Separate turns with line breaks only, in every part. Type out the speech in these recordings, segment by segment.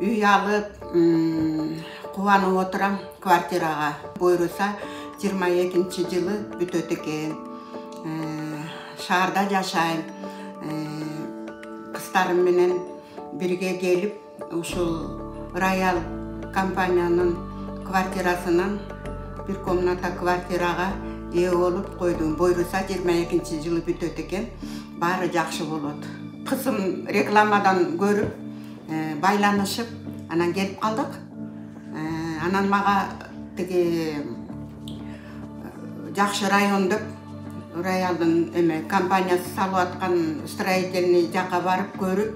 үй алып, кубанып отурам квартирага. Буйруса 22-жылы бүтөт экен. Шаарда жашайм. Кыздарым менен бирге келип, ушул Роял компаниянын квартирасынан бир комната квартирага ээ болуп койдум. Буйруса 22-жылы бүтөт экен. Баары жакшы болот. Кызым рекламадан көрүп, байланышып, анан келип калдык. Анан мага тиги жакшы район деп Роялдын компаниясы салып аткан строительный жакка барып көрүп,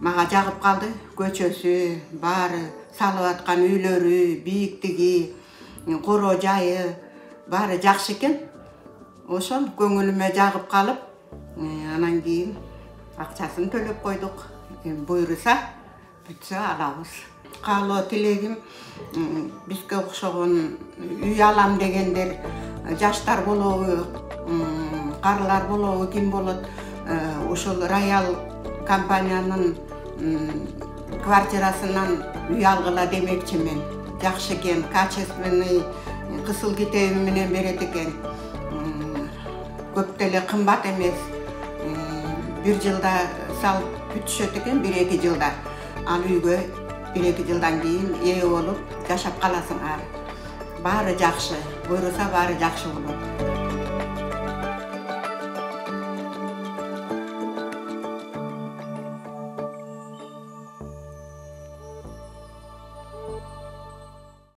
мага жагып калды. Көчөсү, баары салып аткан үйлөрү, бийиктиги, короо жайы баары жакшы экен. Ошол көңүлүмө жагып калып, анан кийин акчасын төлөп койдук. Буйруса бүтсө алабыз. Каалоо тилегим, бизге окшогон үй алам дегендер жаштар болобу, карылар болобу, ким болот, ушул Роял компаниянын квартирасынан үй алгыла демекчимин. Жакшы экен, качественный кысыл китеби менен берет экен. Көп деле кымбат эмес. 1 жылда салып бүтүшөт экен, 1-2 жылда. Ал үйгө 1-2 жылдан кийин ээ болуп жашап каласың ары. Баары жакшы, буйруса баары жакшы болот.